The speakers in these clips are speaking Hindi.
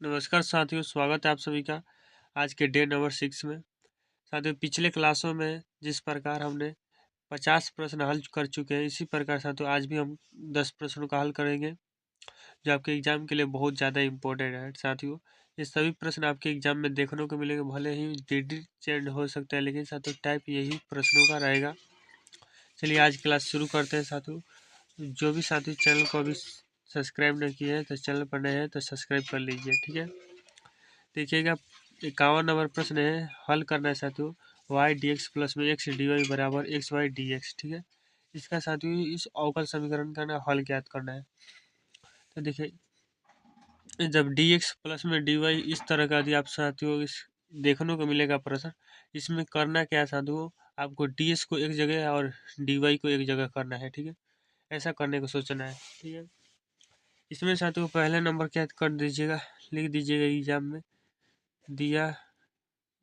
नमस्कार साथियों, स्वागत है आप सभी का आज के डे नंबर 6 में। साथियों, पिछले क्लासों में जिस प्रकार हमने 50 प्रश्न हल कर चुके हैं, इसी प्रकार साथियों आज भी हम 10 प्रश्नों का हल करेंगे, जो आपके एग्जाम के लिए बहुत ज़्यादा इम्पोर्टेंट है। साथियों, ये सभी प्रश्न आपके एग्जाम में देखने को मिलेंगे, भले ही डिजिट चेंज हो सकता है, लेकिन साथियों टाइप यही प्रश्नों का रहेगा। चलिए आज क्लास शुरू करते हैं। साथियों, जो भी साथी चैनल को अभी सब्सक्राइब नहीं किए हैं तो चैनल पर नए हैं तो सब्सक्राइब कर लीजिए, ठीक है। देखिएगा, 51 नंबर प्रश्न है, हल करना है साथियों। वाई डी एक्स प्लस में एक्स डी वाई बराबर एक्स वाई डी एक्स, ठीक है। इसका साथियों इस अवकल समीकरण का ना हल ज्ञात करना है। तो देखिए, जब डी एक्स प्लस में डी वाई इस तरह का यदि आप साथियों इस देखने को मिलेगा प्रश्न, इसमें करना क्या है साथियों, आपको डी एक्स को एक जगह और डी वाई को एक जगह करना है, ठीक है। ऐसा करने को सोचना है, ठीक है। इसमें साथियों पहले नंबर क्या कर दीजिएगा, लिख दीजिएगा एग्जाम में दिया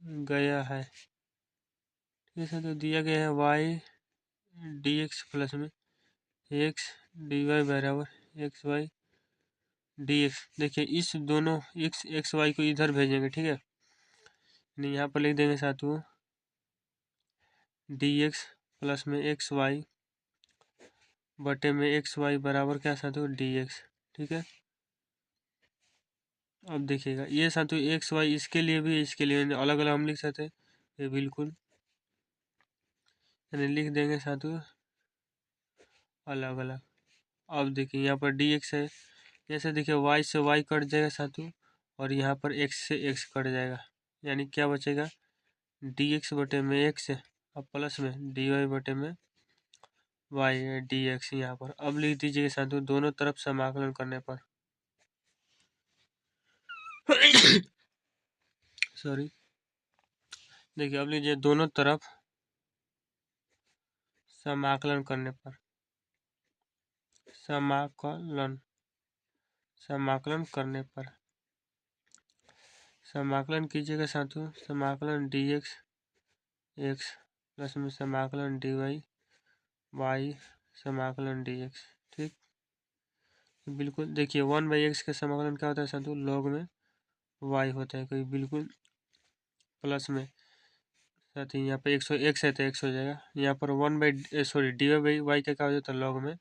गया है, ठीक है। तो दिया गया है वाई डी एक्स प्लस में एक्स डी वाई बराबर एक्स वाई डी एक्स। देखिए, इस दोनों एक्स वाई को इधर भेजेंगे, ठीक है। नहीं, यहाँ पर लिख देंगे साथियों डी एक्स प्लस में एक्स वाई बटे में एक्स वाई बराबर क्या साथियों डी एक्स, ठीक है। अब देखिएगा, ये साथियों एक्स वाई इसके लिए भी इसके लिए अलग अलग हम लिख सकते हैं, ये बिल्कुल यानी लिख देंगे साथियों अलग अलग। अब देखिए यहाँ पर डी एक्स है, जैसे देखिए वाई से वाई कट जाएगा साथियों, और यहाँ पर एक्स से एक्स कट जाएगा, यानी क्या बचेगा डी एक्स बटे में एक्स और प्लस में डी वाई बटे में वाई डी एक्स। यहाँ पर अब लिख दीजिए साथियों दोनों तरफ समाकलन करने पर सॉरी, देखिए अब लीजिए दोनों तरफ समाकलन करने पर समाकलन समाकलन करने पर समाकलन कीजिएगा साथियों, समाकलन डी एक्स एक्स प्लस में समाकलन डी वाई वाई समाकलन डी एक्स, ठीक। बिल्कुल देखिए 1/x का समाकलन क्या होता है साथियों, लॉग में y होता है, कोई बिल्कुल प्लस में साथियों यहाँ पे 100x है तो x हो जाएगा, यहाँ पर डी वाई वाई का क्या हो जाता है लॉग में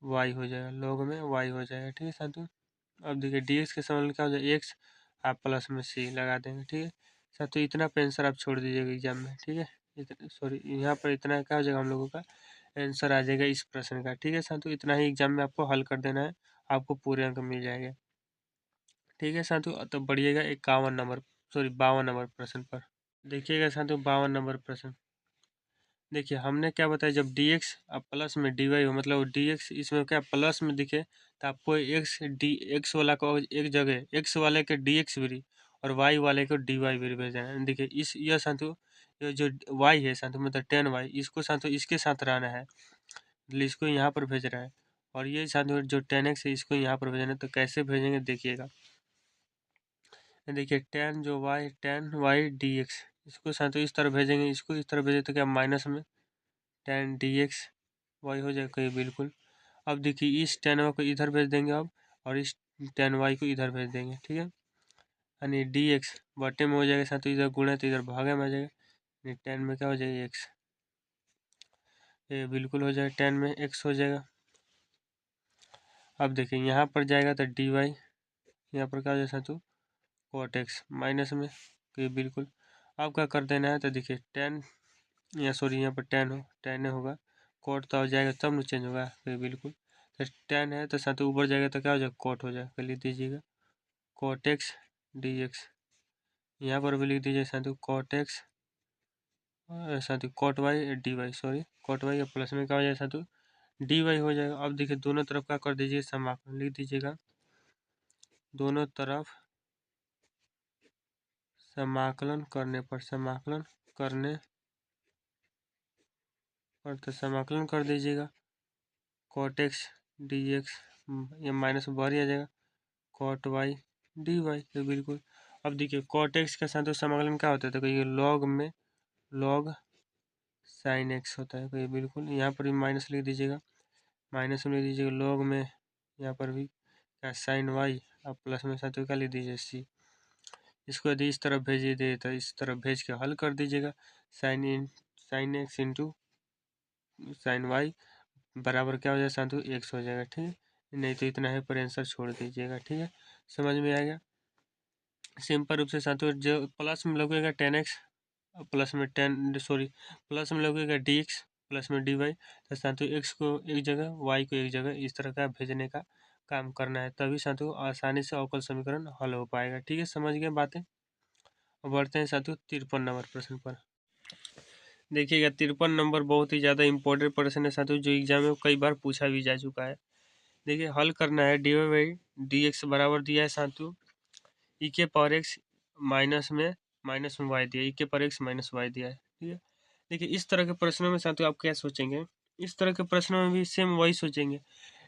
y हो जाएगा, लॉग में y हो जाएगा, ठीक है साथियों। अब देखिए डी एक्स के समाकलन क्या हो जाएगा x, आप प्लस में c लगा देंगे, ठीक है साथियों। इतना पे आंसर आप छोड़ दीजिएगा एग्जाम में, ठीक है। सॉरी, यहाँ पर इतना क्या हो जाएगा हम लोगों का आंसर आ जाएगा इस प्रश्न का, ठीक है साथियों। इतना ही एग्जाम में आपको हल कर देना है, आपको पूरे अंक मिल जाएंगे, ठीक है साथियों। तो बढ़िएगा 52 नंबर प्रश्न पर। देखिएगा साथियों 52 नंबर प्रश्न। देखिए हमने क्या बताया, जब डी एक्स अब प्लस में डी वाई हो, मतलब डी एक्स इसमें क्या प्लस में दिखे तो आपको एक्स वाला को एक जगह एक्स वाले के डी एक्स भी और वाई वाले को डी वाई भी भेजना है। देखिए इस यह साथियों, ये जो वाई है साथियों मतलब 10y, इसको साथियों इसके साथ रहना है, इसलिए इसको यहाँ पर भेज रहा है। और ये साथियों जो 10x है इसको यहाँ पर भेजना है, तो कैसे भेजेंगे देखिएगा। देखिए टेन वाई डी एक्स, इसको साथियों इस तरह भेजेंगे, इसको इस तरह भेजे तो क्या माइनस में 10 dx वाई हो जाएगा, कहीं बिल्कुल। अब देखिए इस 10y को इधर भेज देंगे अब, और इस 10y को इधर भेज देंगे, ठीक है। यानी डी एक्स बटे में हो जाएगा साथियों, इधर गुणा तो इधर भागे में आ जाएगा, यानी 10 में क्या हो जाएगा एक्स, ये बिल्कुल हो जाएगा 10 में एक्स हो जाएगा। अब देखिए यहाँ पर जाएगा तो डी वाई, यहाँ पर क्या हो जाएगा साथियों कॉट एक्स माइनस में, तो ये बिल्कुल। अब क्या कर देना है, तो देखिए 10 या सॉरी यहाँ पर 10 होगा, कोट तो हो जाएगा तब न चेंज होगा, तो बिल्कुल। तो 10 है तो साथ ऊपर जाएगा तो क्या हो जाएगा कोट हो जाएगा, लिख दीजिएगा कोट एक्स डी एक्स। यहाँ पर भी लिख दीजिए साथ कोट एक्स साथ cot y d y, sorry cot y plus में क्या हो जाएगा साथ डी वाई हो जाएगा। अब देखिए दोनों तरफ क्या कर दीजिए समाकलन, लिख दीजिएगा दोनों तरफ समाकलन करने पर तो समाकलन कर दीजिएगा कॉट एक्स डी एक्स, ये माइनस बाहर ही आ जाएगा कॉट वाई डी वाई, तो बिल्कुल। अब देखिए कॉट एक्स के साथ समाकलन क्या होता है, तो ये लॉग में लॉग साइन एक्स होता है, तो ये बिल्कुल। यहाँ पर भी माइनस लिख दीजिएगा, माइनस में लिख दीजिएगा लॉग में, यहाँ पर भी क्या साइन वाई, अब प्लस में साथियों क्या लिख दीजिए सी। इसको यदि इस तरफ भेज दे तो इस तरफ भेज के हल कर दीजिएगा। Sin x into sin y बराबर क्या हो जाएगा साथियों, एक्स हो जाएगा। ठीक है, नहीं तो इतना है पर आंसर छोड़ दीजिएगा। ठीक है, समझ में आ गया। सिंपल रूप से साथियों जो प्लस में लगेगा 10x, प्लस में प्लस में लगेगा dx, प्लस में dy, तो साथियों x को एक जगह y को एक जगह इस तरह का भेजने का काम करना है, तभी साथियों आसानी से अवकल समीकरण हल हो पाएगा। ठीक है, समझ गए बातें। अब बढ़ते हैं साथियों 53 नंबर प्रश्न पर। देखिएगा 53 नंबर बहुत ही ज़्यादा इंपॉर्टेंट प्रश्न है साथियों, जो एग्जाम में कई बार पूछा भी जा चुका है। देखिए हल करना है, dy बाई डी एक्स बराबर दिया है साथियों ई के पावर एक्स माइनस में वाई दिया, ई के पावर एक्स माइनस वाई दिया है। ठीक है, देखिए इस तरह के प्रश्नों में साथियों आप क्या सोचेंगे, इस तरह के प्रश्नों में भी सेम वही सोचेंगे।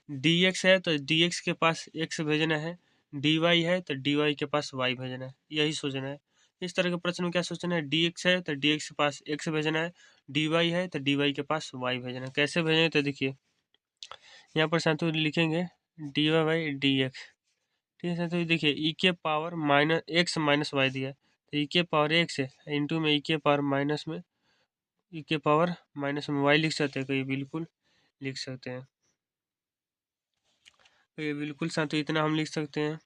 dx है तो dx के पास x भेजना है, dy है तो dy के पास y भेजना है, यही सोचना है। इस तरह के प्रश्न में क्या सोचना है, dx है तो dx के पास x भेजना है, dy है तो dy के पास y भेजना है। कैसे भेजेंगे तो देखिए यहाँ पर साथियों लिखेंगे dy बाई डी एक्स। ठीक है साथियों, देखिए ई के power minus x minus y दिया है, तो ई के पावर एक्स है इंटू में ई के पावर माइनस में वाई लिख सकते हैं, तो ये बिल्कुल लिख सकते हैं, तो ये बिल्कुल साथियों इतना हम लिख सकते हैं।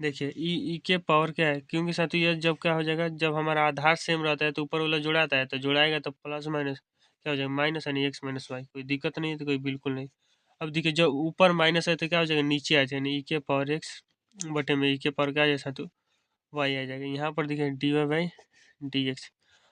देखिए ई के पावर क्या है, क्योंकि साथियों ये जब क्या हो जाएगा, जब हमारा आधार सेम रहता है तो ऊपर वाला जुड़ाता है, तो जुड़ाएगा तो प्लस माइनस क्या हो जाएगा माइनस, यानी एक्स माइनस वाई। कोई दिक्कत नहीं है, तो कोई बिल्कुल नहीं। अब देखिए जब ऊपर माइनस है तो क्या हो जाएगा, नीचे आ जाएगा, ई के पावर एक्स बटे में ई के पावर क्या आ जाएगा साथियों, वाई आ जाएगा। यहाँ पर देखिए d y by d x.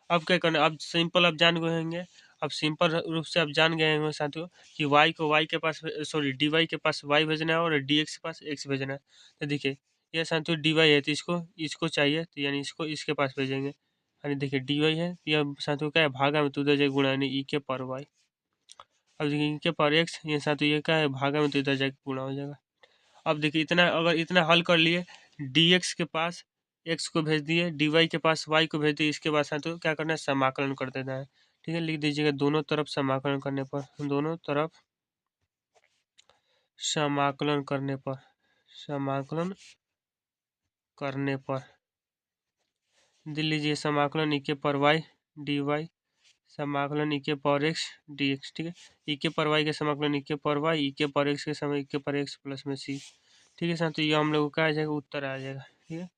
अब क्या करना, अब सिंपल आप जान गए होंगे, अब सिंपल रूप से आप जान गए होंगे साथियों कि वाई को वाई के पास डी वाई के पास वाई भेजना है और डी एक्स के पास एक्स भेजना है। तो देखिए ये साथियों डी वाई है तो इसको इसको चाहिए, तो यानी इसको इसके पास भेजेंगे, यानी देखिए डी वाई है, यह साथियों क्या है भागा में तो उधर जाएगा गुणा, यानी ई के पावर वाई। अब देखिए ई के पावर एक्स, ये साथियों ये क्या है भागा में तो इधर जाएगा गुणा हो जाएगा। अब देखिए इतना अगर इतना हल कर लिए, dx के पास x को भेज दिए, dy के पास y को भेज दिए, इसके बाद साथियों क्या करना है समाकलन कर देना है। ठीक है, लिख दीजिएगा दोनों तरफ समाकलन करने पर, दोनों तरफ समाकलन करने पर, समाकलन करने पर दिल लीजिए समाकलन ई के पर वाई डी वाई समाकलन ई के पावर एक्स डी एक्स। ठीक है, ई के पर वाई के समाकलन ई के पर वाई, ई के पर एक्स के समय ई के पर एक्स प्लस में सी। ठीक है साथियों, ये हम लोगों का आ जाएगा उत्तर आ जाएगा। ठीक है,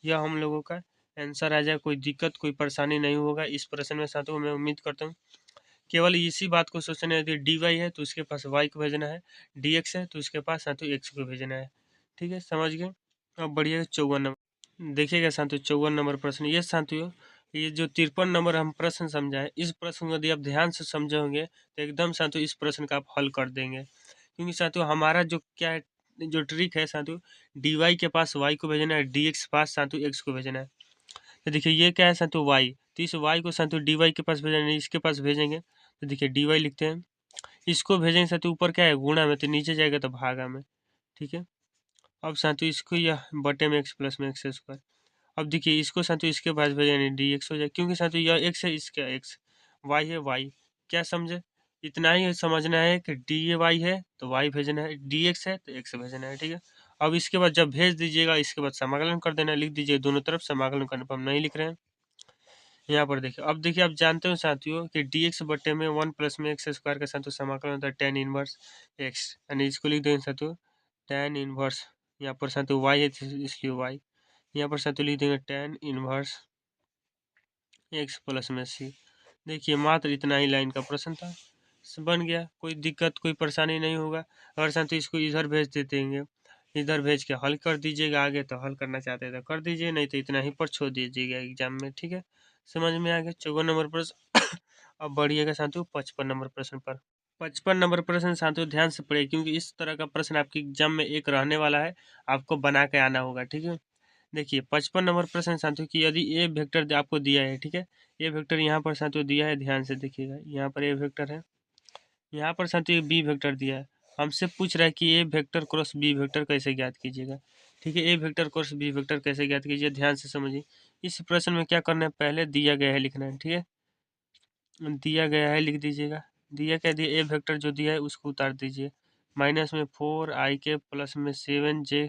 यह हम लोगों का आंसर आ जाएगा, कोई दिक्कत कोई परेशानी नहीं होगा इस प्रश्न में साथियों। मैं उम्मीद करता हूँ केवल इसी बात को सोचना है, यदि डी वाई है तो उसके पास वाई को भेजना है, डी एक्स है तो उसके पास साथियों एक्स को भेजना है। ठीक है, समझ गए। अब बढ़िया 54 नंबर देखिएगा साथियों, 54 नंबर प्रश्न। ये साथियों ये जो 53 नंबर हम प्रश्न समझा है, इस प्रश्न को यदि आप ध्यान से समझोगे तो एकदम साथियों इस प्रश्न का आप हल कर देंगे, क्योंकि साथियों हमारा जो क्या है, जो ट्रिक है साथियों, डी वाई के पास वाई को भेजना है, डी एक्स के पास साथियों एक्स को भेजना है। तो देखिए ये क्या है साथियों वाई, तो इस वाई को साथियों डी वाई के पास भेजना है, इसके पास भेजेंगे, तो देखिए डी वाई लिखते हैं, इसको भेजेंगे साथियों ऊपर क्या है गुणा में, तो नीचे जाएगा तो भागा में। ठीक है, अब साथियों इसको यह बटे में एक्स प्लस में एक्स स्क्वायर। अब देखिए इसको साथियों इसके पास भेजेंगे डी एक्स हो जाए, क्योंकि साथियों यह एक्स है इसका एक्स, वाई है वाई। क्या समझे, इतना ही समझना है कि डी ए वाई है तो वाई भेजना है, डी एक्स है तो एक्स भेजना है। ठीक है, अब इसके बाद जब भेज दीजिएगा इसके बाद समाकलन कर देना, लिख दीजिए दोनों तरफ समाकलन करने पर, हम नहीं लिख रहे हैं यहाँ पर। देखिए अब देखिए आप जानते हो साथियों कि डी एक्स बटे में 1 प्लस में एक्स स्क्वायर का साथियों समाकलन होता है टेन इनवर्स एक्स, यानी इसको लिख देंगे साथियों टेन इनवर्स, यहाँ पर साथियों वाई है इसलिए वाई, यहाँ पर साथियों लिख देंगे टेन इनवर्स एक्स प्लस में सी। देखिए मात्र इतना ही लाइन का प्रश्न था, बन गया, कोई दिक्कत कोई परेशानी नहीं होगा। अगर साथियों इसको इधर भेज देते हैं, इधर भेज के हल कर दीजिएगा, आगे तो हल करना चाहते हैं तो कर दीजिए, नहीं तो इतना ही पर छोड़ दीजिएगा एग्जाम में। ठीक है, समझ में आ गया 54 नंबर प्रश्न। अब बढ़िएगा साथियों 55 नंबर प्रश्न पर। 55 नंबर प्रश्न साथियों ध्यान से पढ़िए, क्योंकि इस तरह का प्रश्न आपके एग्जाम में एक रहने वाला है, आपको बना के आना होगा। ठीक है, देखिए 55 नंबर प्रश्न साथियों की यदि ए वेक्टर आपको दिया है, ठीक है, ए वेक्टर यहाँ पर साथियों दिया है, ध्यान से देखिएगा, यहाँ पर ए वेक्टर है, यहाँ पर साथियों बी वेक्टर दिया है, हमसे पूछ रहा है कि ए वेक्टर क्रॉस बी वेक्टर कैसे ज्ञात कीजिएगा। ठीक है, A vector cross B vector कैसे ज्ञात कीजिए, ध्यान से समझिए। इस प्रश्न में क्या करना है, पहले दिया गया है लिखना है। ठीक है, दिया गया है लिख दीजिएगा, दिया क्या दिया, ए वेक्टर जो दिया है उसको उतार दीजिए, माइनस में 4 i प्लस में 7j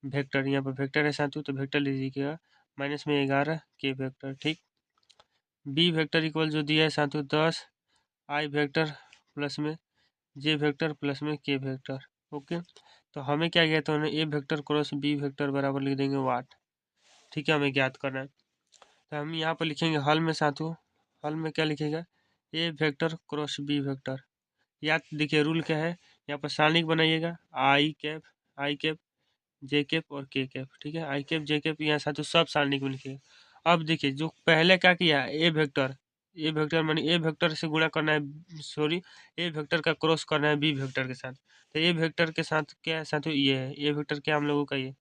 वेक्टर, यहाँ पर वेक्टर है साथियों तो वेक्टर लीजिएगा, माइनस में 11k वेक्टर। ठीक, b वेक्टर इक्वल जो दिया है साथियों 10 i वेक्टर प्लस में j वेक्टर प्लस में k वेक्टर। ओके, तो हमें क्या ज्ञात होना है, a vector cross b vector बराबर लिख देंगे वाट। ठीक है, हमें ज्ञात करना है, तो हम यहाँ पर लिखेंगे हल में साथियों, हल में क्या लिखेगा, a vector cross b vector. या देखिए रूल क्या है, यहाँ पर सारणिक बनाइएगा, आई कैप जे कैप और के कैप। ठीक है, आई कैप जे कैप यहाँ साथियों सब सारणिक में लिखिएगा। अब देखिए जो पहले क्या किया है, ए वेक्टर मानी ए वेक्टर से गुणा करना है, सॉरी ए वेक्टर का क्रॉस करना है बी वेक्टर के साथ। तो ए वेक्टर के साथ क्या है साथियों, ये है ए वेक्टर, क्या हम लोगों का ये,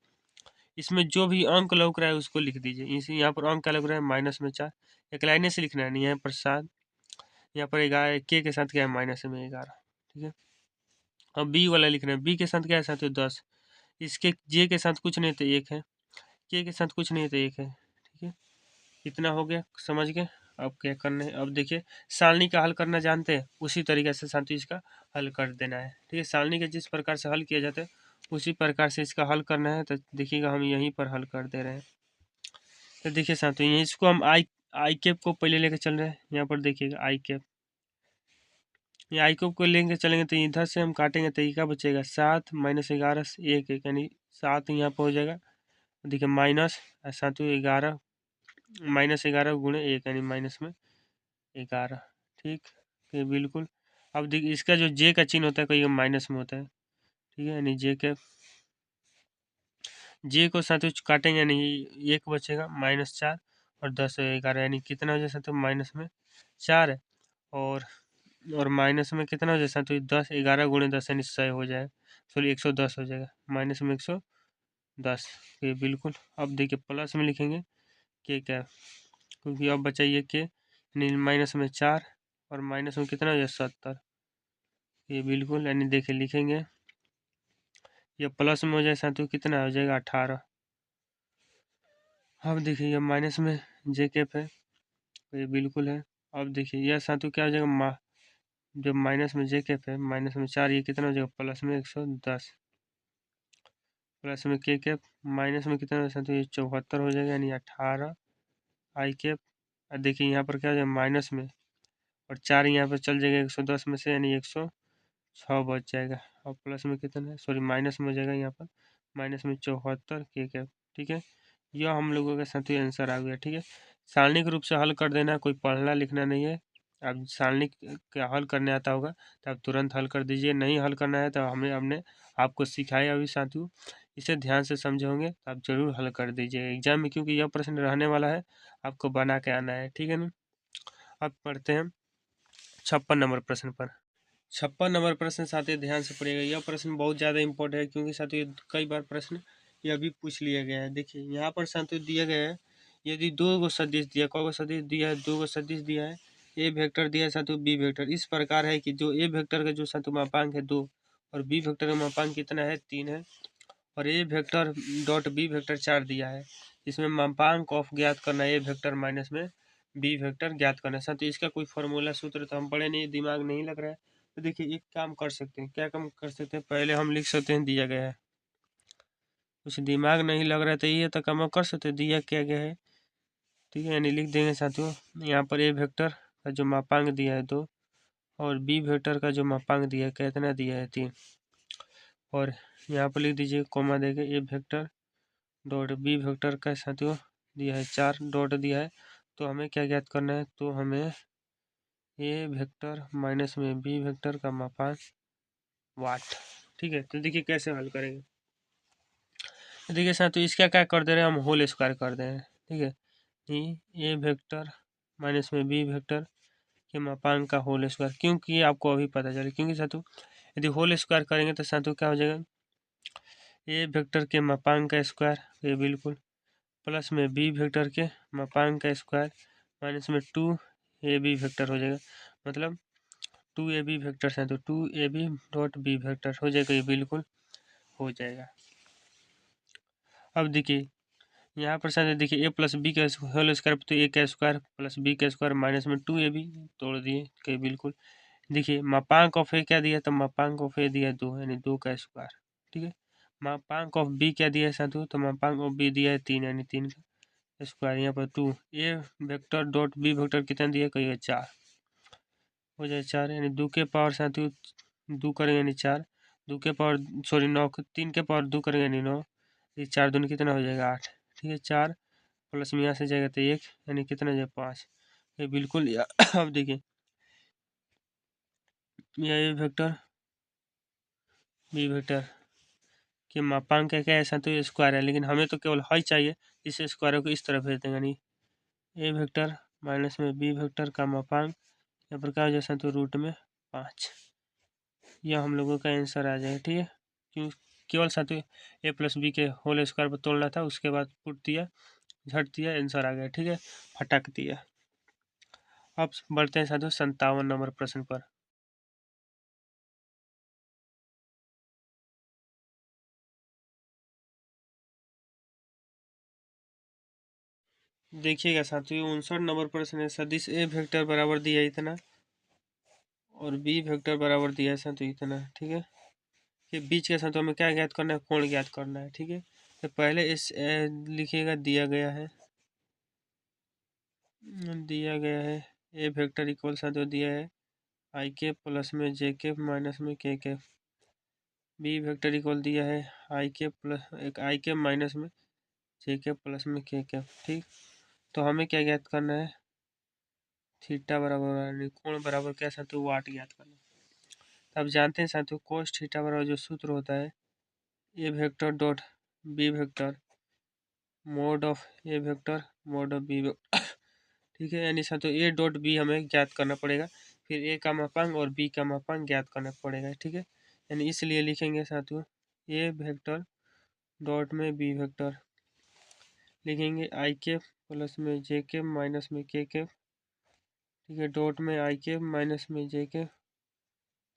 इसमें जो भी अंक लग रहा है उसको लिख दीजिए। इसी यहाँ पर अंक क्या लग रहा है, -4, एक लाइने से लिखना है, नहीं यहाँ पर 7, यहाँ पर 11, के साथ क्या है माइनस में 11। ठीक है, अब बी वाला लिखना है, बी के साथ क्या है साथियों 10, इसके जे के साथ कुछ नहीं तो 1 है, के साथ कुछ नहीं तो 1 है। ठीक है, इतना हो गया, समझ गए। अब क्या करना है, अब देखिए सारणी का हल करना जानते हैं, उसी तरीके से साथियों इसका हल कर देना है। ठीक है, सारणी का जिस प्रकार से हल किया जाता है उसी प्रकार से इसका हल करना है। तो देखिएगा हम यहीं पर हल कर दे रहे हैं। तो देखिए साथियों, ये इसको हम आई कैप को पहले लेकर चल रहे हैं, यहाँ पर देखिएगा आई कैप, ये आई कैप को लेंगे चलेंगे तो इधर से हम काटेंगे तो क्या बचेगा, 7 -11 से 1 यानी 7 यहाँ पर हो जाएगा। देखिए माइनस साथियों 11, -11 गुणे 1 यानी माइनस में 11। ठीक है, बिल्कुल। अब देखिए इसका जो जे का चिन्ह होता है कहीं माइनस में होता है। ठीक है, यानी जे के, जे को साथियों काटेंगे यानी 1 बचेगा, -4 और 10 11 यानी कितना हो जाए साथियों, माइनस में 4 है, और माइनस में कितना हो जाए साथियों 10, 11 गुणे 10 यानी 100 हो जाएगा, सॉरी 110 हो जाएगा, माइनस में 110। ये बिल्कुल। अब देखिए प्लस में लिखेंगे के क्या, क्योंकि अब बचा ये के, यानी माइनस में 4 और माइनस में कितना हो जाए 70। ये बिल्कुल, यानी देखिए लिखेंगे ये प्लस में हो जाए साथियों कितना हो जाएगा 18। अब देखिए ये माइनस में जे कैप है, तो ये बिल्कुल है। अब देखिए यह साथियों क्या हो जाएगा, जब माइनस में जे कैप है माइनस में 4, ये कितना हो जाएगा प्लस में 110, प्लस में के कैप माइनस में कितना हो जाएगा साथियों, ये 74 हो जाएगा, यानी 18 आई कैप। और देखिए यहाँ पर क्या हो जाएगा माइनस में, और 4 यहाँ पर चल जाएगा 110 में से, यानी 106 बच जाएगा, और प्लस में कितना है, सॉरी माइनस में हो जाएगा यहाँ पर, माइनस में 74 के कैप। ठीक है, यह हम लोगों का साथियों आंसर आ गया। ठीक है, सारणिक रूप से हल कर देना, कोई पढ़ना लिखना नहीं है। अब सारणिक का हल करने आता होगा तो आप तुरंत हल कर दीजिए, नहीं हल करना है तो हमने आपको सिखाया अभी साथियों, इसे ध्यान से समझे होंगे तो आप जरूर हल कर दीजिए एग्जाम में, क्योंकि यह प्रश्न रहने वाला है, आपको बना के आना है। ठीक है ना, अब पढ़ते हैं 56 नंबर प्रश्न पर। 56 नंबर प्रश्न साथियों ध्यान से पढ़िएगा, यह प्रश्न बहुत ज़्यादा इंपॉर्टेंट है, क्योंकि साथियों कई बार प्रश्न यह भी पूछ लिया गया है। देखिए यहाँ पर साथियों दिया गया है, यदि दो गो सदिश दिया, कौ गो सदिश दिया है, दो गो सदिश दिया है, ए वेक्टर दिया है साथियों, बी वेक्टर इस प्रकार है कि जो ए वेक्टर का जो साथियों मापांक है 2 और बी वेक्टर का मापांक कितना है 3 है, और ए वेक्टर डॉट बी वेक्टर 4 दिया है। इसमें मापांक ऑफ ज्ञात करना है, ए वेक्टर माइनस में बी वेक्टर ज्ञात करना है। साथियों इसका कोई फॉर्मूला सूत्र तो हम पढ़े नहीं, दिमाग नहीं लग रहा है, तो देखिए एक काम कर सकते हैं, क्या काम कर सकते हैं, पहले हम लिख सकते हैं दिया गया है, कुछ दिमाग नहीं लग रहा है तो ये तो काम कर सकते हैं, दिया क्या गया है। ठीक है, यानी लिख देंगे साथियों, यहाँ पर ए वेक्टर का जो मापांक दिया है 2 और बी वेक्टर का जो मापांक दिया है कितना दिया है 3, और यहाँ पर लिख दीजिए कॉमा देके ए वेक्टर डॉट बी वेक्टर का साथियों दिया है 4 डॉट दिया है। तो हमें क्या ज्ञात करना है, तो हमें ए वेक्टर माइनस में बी वेक्टर का मापांक वाट। ठीक है, तो देखिए कैसे हल करेंगे, तो देखिए साथियों इसका क्या कर दे रहे हैं, हम होल स्क्वायर कर दे रहे हैं। ठीक है, ए वेक्टर माइनस में बी वेक्टर के मापांक का होल स्क्वायर, क्योंकि ये आपको अभी पता चले, क्योंकि साथियों यदि होल स्क्वायर करेंगे तो साथियों क्या हो जाएगा, ए वेक्टर के मापांक का स्क्वायर, ये बिल्कुल, प्लस में बी वेक्टर के मापांक का स्क्वायर माइनस में 2 ए बी वेक्टर हो जाएगा, मतलब 2 ए बी वेक्टर है तो 2 a b dot B vector हो जाएगा, ये बिल्कुल हो जाएगा। अब देखिए यहाँ पर साथ देखिए ए प्लस बी का होल स्क्वायर, तो ए का स्क्वायर प्लस बी का स्क्वायर माइनस में 2 ए बी तोड़ दिए, कि बिल्कुल देखिए मापांक ऑफ ए क्या दिया, तो मापांक ऑफ ए दिया 2 यानी 2 का स्क्वायर। ठीक है, मापांक ऑफ बी क्या दिया है साथियों, तो मापांक ऑफ बी दिया है 3 यानी 3 का स्क्वायर। यहाँ पर 2 ए वेक्टर डॉट बी वेक्टर कितना दिया, कहिए 4 हो जाए 4 यानी 2 के पावर साथियों 2 करेंगे यानी 4, 2 के पावर सॉरी 9 3 के पावर 2 करेंगे यानी 9, ये 4 दूनी कितना हो जाएगा 8। ठीक है, 4 प्लस में यहाँ से जाएगा तो 1 यानी कितना हो जाएगा 5। ये बिल्कुल अब देखिए यह ए वेक्टर बी वेक्टर के मापांक क्या है साथियों, स्क्वायर है, लेकिन हमें तो केवल हाई चाहिए, इस स्क्वायर को इस तरफ भेज देंगे यानी ए वेक्टर माइनस में बी वेक्टर का मापांक यहाँ पर क्या हो जाए साथियों √5। यह हम लोगों का आंसर आ जाएगा। ठीक है, क्यों केवल साथियों ए प्लस बी के होल स्क्वायर पर तोड़ना था, उसके बाद पुट दिया, झट दिया, आंसर आ गया। ठीक है, फटक दिया। अब बढ़ते हैं साथियों 57 नंबर प्रश्न पर। देखिएगा साथियों 59 नंबर प्रश्न है, सदिश ए वेक्टर बराबर दिया है इतना और बी वेक्टर बराबर दिया है साथियों इतना। ठीक है, के बीच के साथ हमें क्या ज्ञात करना है, कोण ज्ञात करना है। ठीक है, तो पहले इस लिखिएगा दिया गया है ए वेक्टर इक्वल साथियों दिया है आई के प्लस में जे के माइनस में के बी वेक्टर इक्वल दिया है आई के प्लस एक आई के माइनस में जे के प्लस में के। ठीक, तो हमें क्या ज्ञात करना है, थीटा बराबर यानी कोण बराबर क्या साथियों वाट ज्ञात करना है। अब जानते हैं साथियों कोस थीटा बराबर जो सूत्र होता है A vector dot B vector mod of A vector mod of B vector. ठीक है, यानी साथियों ए डॉट बी हमें ज्ञात करना पड़ेगा, फिर ए का मापांक और बी का मापांक ज्ञात करना पड़ेगा। ठीक है, यानी इसलिए लिखेंगे साथियों ए वेक्टर डॉट में बी वेक्टर लिखेंगे आई के प्लस में जे के माइनस में के। ठीक है, डॉट में आई के माइनस में जे के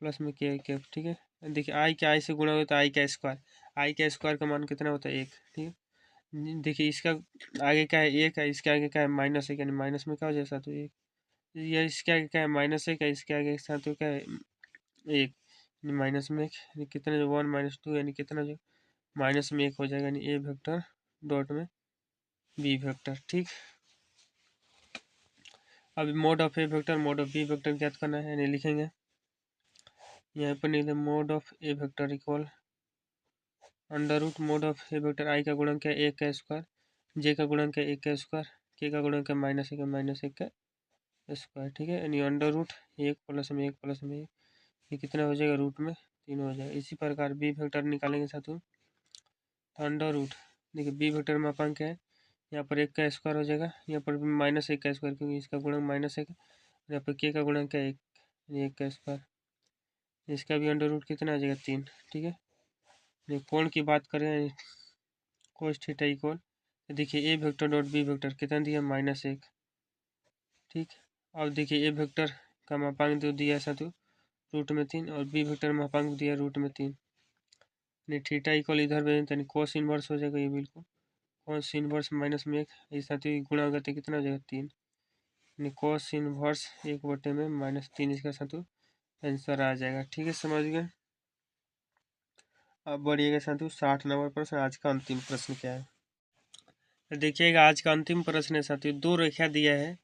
प्लस में के। ठीक है, देखिए आई के आई से गुणा होता है आई का स्क्वायर का मान कितना होता है 1। ठीक है, देखिए इसका आगे क्या है 1 है, इसके आगे क्या है -1 यानी माइनस में क्या हो जाए साथियों 1, या इसके आगे क्या है -1 है, इसके आगे साथियों क्या है 1 माइनस में 1 कितना जो 1 - 2 यानी कितना जो -1 हो जाएगा, यानी ए वेक्टर डॉट में बी वेक्टर। ठीक, अब mod of A vector mod of B vector ज्ञात करना है, यानी लिखेंगे यहाँ पर नहीं mod of A vector equal under root mod of A vector I का गुणक है 1 का स्क्वायर, जे का गुणक है 1 का स्क्वायर, के का गुणक है -1 का स्क्वायर। ठीक है, यानी अंडर रूट 1 प्लस में 1 प्लस में 1 ये कितना हो जाएगा √3 हो जाएगा। इसी प्रकार बी वेक्टर निकालेंगे साथियों, तो अंडर रूट देखिए बी वेक्टर में मापांक है यहाँ पर 1 का स्क्वायर हो जाएगा, यहाँ पर -1 का स्क्वायर क्योंकि इसका गुणक -1, यहाँ पर के का गुणक है 1 1 का स्क्वायर, इसका भी अंडर रूट कितना आ जाएगा 3। ठीक है, कोण की बात करें कोस थीटा इक्वल देखिए ए वेक्टर डॉट बी वेक्टर कितना दिया -1। ठीक, अब देखिए ए वेक्टर का मापांक जो दिया है साथियों √3 और बी वेक्टर मापांक दिया √3, यानी थीटा इक्वल इधर भेजें यानी कोस इनवर्स हो जाएगा, ये बिल्कुल कोस इनवर्स -1 इस साथियों गुणा करते कितना हो जाएगा 3, यानी कोस इनवर्स 1/में -3 इसका साथियों आंसर आ जाएगा। ठीक है, समझ गए। अब बढ़िएगा साथियों 60 नंबर प्रश्न, आज का अंतिम प्रश्न क्या है, तो देखिएगा आज का अंतिम प्रश्न है साथियों, दो रेखा दिया है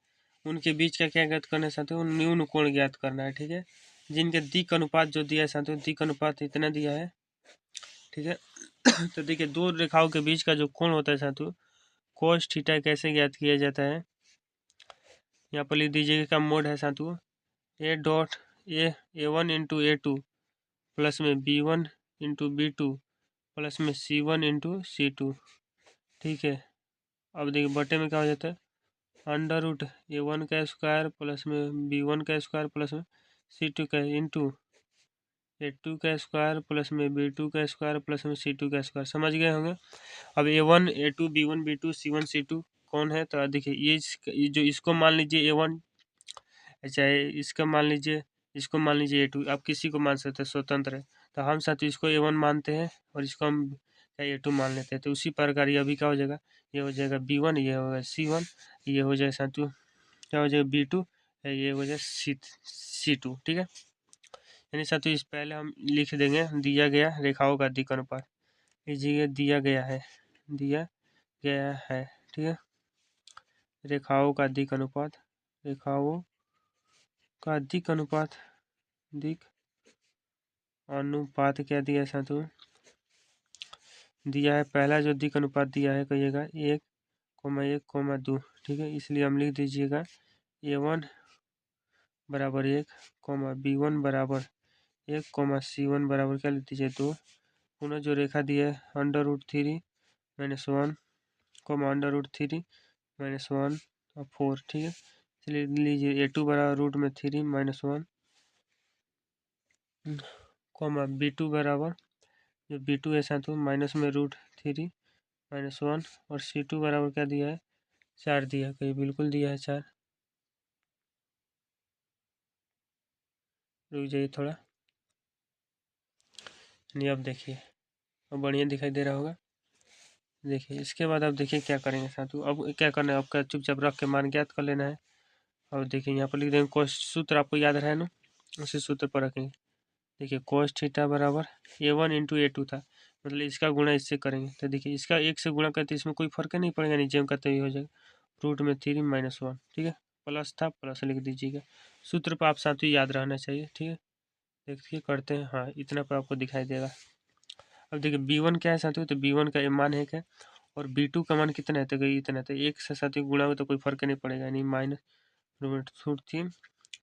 उनके बीच का क्या ज्ञात करना है साथियों, न्यून कोण ज्ञात करना है। ठीक है, जिनके दिक् अनुपात जो दिया है साथियों दिक् अनुपात इतना दिया है। ठीक है, तो देखिए दो रेखाओं के बीच का जो कोण होता है साथियों कोस थीटा कैसे ज्ञात किया जाता है, यहाँ पर लिख दीजिएगा का मोड है साथियों ए dot A1 into A2 plus में B1 इंटू B2 प्लस में C1 इंटू C2। ठीक है, अब देखिए बटे में क्या हो जाता है अंडर रूट A1 का स्क्वायर प्लस में B1 का स्क्वायर प्लस में C2 का इंटू A2 का स्क्वायर प्लस में B2 का स्क्वायर प्लस में C2 का स्क्वायर। समझ गए होंगे। अब A1 A2 B1 B2 C1 C2 कौन है, तो देखिए ये जो इसको मान लीजिए A1, चाहे इसको मान लीजिए A2, आप किसी को मान सकते हैं, स्वतंत्र है। तो हम साथ इसको A1 मानते हैं और इसको हम A2 मान लेते हैं, तो उसी प्रकार ये अभी क्या हो जाएगा, ये हो जाएगा B1, ये होगा C1, ये हो जाएगा साथियों क्या हो जाएगा B2, ये हो जाएगा C2। ठीक है, यानी साथियों इस पहले हम लिख देंगे दिया गया रेखाओं का अधिक अनुपात। लीजिए दिया गया है ठीक है, रेखाओं का अधिक अनुपात, रेखाओं का अधिक अनुपात, अधिक अनुपात क्या दिया है साथियों, दिया है पहला जो अधिक अनुपात दिया है कहिएगा 1,1,2, ठीक है, इसलिए हम लिख दीजिएगा A1 बराबर 1, B1 बराबर 1, C1 बराबर क्या लिख दीजिए 2। पुनः जो रेखा दिया है √3 - 1, √3 - 1 और 4, ठीक है। चलिए लीजिए A2 बराबर √3 - 1, B2 बराबर जो B2 है साथियों माइनस में √3 - 1 और C2 बराबर क्या दिया है 4 दिया है, कहीं बिल्कुल दिया है 4। रुक जाइए थोड़ा, नहीं अब देखिए अब बढ़िया दिखाई दे रहा होगा। देखिए इसके बाद आप देखिए क्या करेंगे साथियों, अब क्या करना है आपका चुपचाप रख के मान ज्ञात कर लेना है। और देखिए यहाँ पर लिख देंगे कोस, सूत्र आपको याद रहे ना, उसी सूत्र पर रखेंगे। देखिए कोस थीटा बराबर A1 × A2 था, मतलब इसका गुणा इससे करेंगे तो देखिए इसका 1 से गुणा करते इसमें कोई फर्क नहीं पड़ेगा, नीचे में करते ही हो जाएगा √3 - 1, ठीक है। प्लस था प्लस लिख दीजिएगा, सूत्र पर आप साथियों याद रहना चाहिए, ठीक है। देखिए करते हैं, हाँ इतना पर आपको दिखाई देगा। अब देखिए B1 क्या है साथियों, तो B1 का मान है क्या और B2 का मान कितना है, तो इतना, तो 1 से साथियों गुणा हो तो कोई फर्क नहीं पड़ेगा, यानी -√3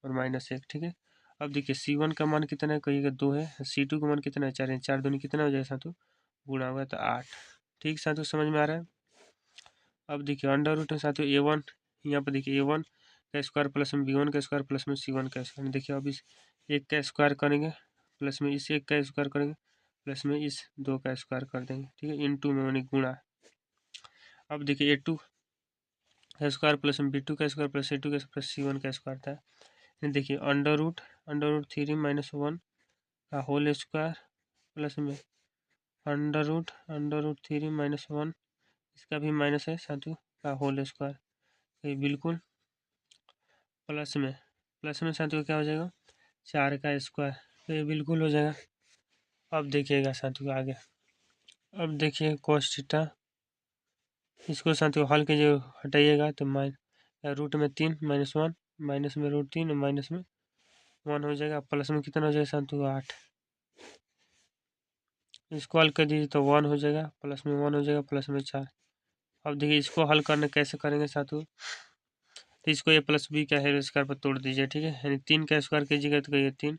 और -1, ठीक है। अब देखिए C1 का मान कितना है, कहिएगा 2 है, C2 का मान कितना है 4 है, 4 दूनी कितना हो जाएगा साथियों, गुणा होगा तो 8, ठीक साथियों समझ में आ रहा है। अब देखिए √ है साथियों A1, यहाँ पर देखिए A1 का स्क्वायर प्लस में B1 का स्क्वायर प्लस में C1 का स्क्वायर, देखिए अब इस 1 का स्क्वायर करेंगे प्लस में इस 1 का स्क्वायर करेंगे प्लस में इस 2 का स्क्वायर कर देंगे, ठीक है, × में यानी गुणा। अब देखिए A2 का स्क्वायर प्लस में B2 का स्क्वायर प्लस C2 का प्लस C1 का स्क्वायर था, देखिए √3 - 1 का होल स्क्वायर प्लस में √3 - 1 इसका भी माइनस है साथियों का होल स्क्वायर, ये बिल्कुल प्लस में साथियों क्या हो जाएगा 4 का स्क्वायर, तो ये बिल्कुल हो जाएगा। अब देखिएगा साथियों आगे, अब देखिए cos थीटा, इसको साथियों हल के जो हटाइएगा तो √3 - 1 माइनस में √3 माइनस में 1 हो जाएगा, प्लस में कितना हो जाएगा साथियों 8, इसको हल कर दीजिए तो 1 हो जाएगा, प्लस में 1 हो जाएगा प्लस में 4। अब देखिए इसको हल करने कैसे करेंगे साथियों, तो इसको A + B का है स्क्वायर पर तोड़ दीजिए, ठीक है, यानी 3 का स्क्वायर कीजिएगा तो कहिए 3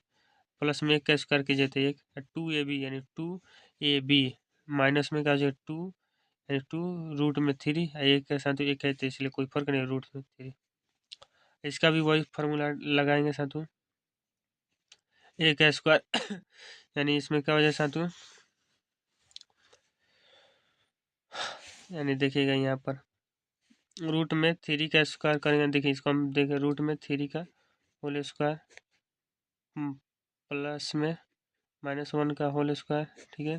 प्लस में 1 का स्क्वायर कीजिए तो 1, 2AB यानी 2AB माइनस में क्या हो जाएगा 2 यानी 2 √3 1 के साथ 1 है तो इसलिए कोई फर्क नहीं, √3, इसका भी वही फार्मूला लगाएंगे साथियों, 1 का स्क्वायर यानी इसमें क्या हो जाए साथियों, यानी देखिएगा यहाँ पर √3 का स्क्वायर करेंगे, देखिए इसको हम देखें √3 का होल स्क्वायर प्लस में -1 का होल स्क्वायर, ठीक है,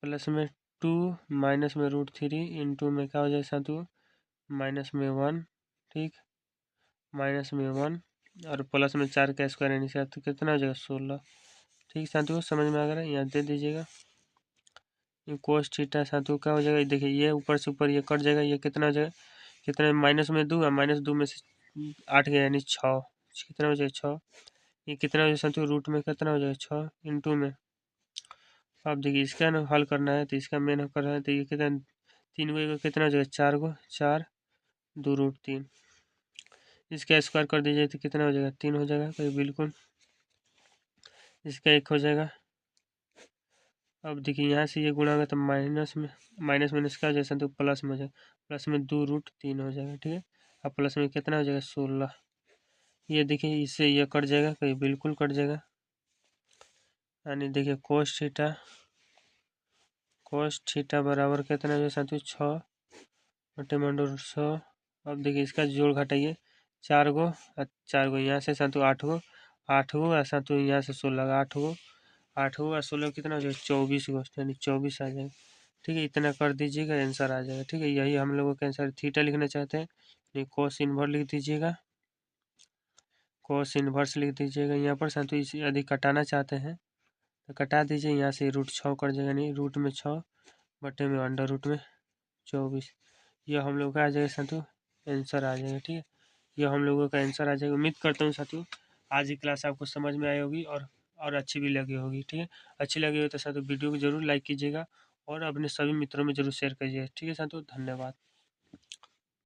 प्लस में 2 माइनस में √3 × में क्या हो जाए साथियों -1, ठीक, -1 और प्लस में 4 का स्क्वायर यानी साथियों कितना हो जाएगा 16, ठीक साथियों समझ में आ गया, यहाँ दे दीजिएगा cos थीटा साथियों क्या हो जाएगा, देखिए ये ऊपर से ऊपर ये कट जाएगा, ये कितना हो जाएगा, कितना माइनस में 2 -2 में से 8 गया यानी 6, कितना हो जाएगा 6, ये कितना हो जाएगा साथियों रूट में कितना हो जाएगा 6 × में। अब देखिए इसका ना हल करना है तो इसका मेन करना है तो ये कितना 3 को कितना हो जाएगा 4 को 4 2 √3, इसका स्क्वायर कर दीजिए तो कितना हो जाएगा 3 हो जाएगा, तो बिल्कुल इसका 1 हो जाएगा। अब देखिए यहाँ से ये गुणा होगा तो माइनस में इसका जैसा तो प्लस में हो जाएगा, प्लस में 2 √3 हो जाएगा, ठीक है, अब प्लस में कितना हो जाएगा 16, ये देखिए इससे ये कट जाएगा, कहीं बिल्कुल कट जाएगा, यानी देखिए cos थीटा बराबर कितना हो जाएगा साथियों 6 बटे -100। अब देखिए इसका जोड़ घटाइए 4 को और 4 को यहाँ से साथियों 8 को और साथियों यहाँ से 16 8 को और 16 कितना हो जाएगा 24 को, यानी 24 आ जाएगा, ठीक है, इतना कर दीजिएगा आंसर आ जाएगा, ठीक है, यही हम लोगों का आंसर। थीटा लिखना चाहते हैं नहीं cos इनवर्स लिख दीजिएगा, कोस इन्वर्स लिख दीजिएगा यहाँ पर साथियों। इसे यदि कटाना चाहते हैं तो कटा दीजिए, यहाँ से √6 कर जाएगा, नहीं रूट में 6 बटे में √24। यह हम लोग का आ जाएगा साथियों, आंसर आ जाएगा। ठीक है, यह हम लोगों का आंसर आ जाएगा। उम्मीद करता हूँ साथियों आज की क्लास आपको समझ में आई होगी और अच्छी भी लगी होगी। ठीक है, अच्छी लगी हो तो साथियों वीडियो को जरूर लाइक कीजिएगा और अपने सभी मित्रों में जरूर शेयर कीजिएगा। ठीक है साथियों, धन्यवाद।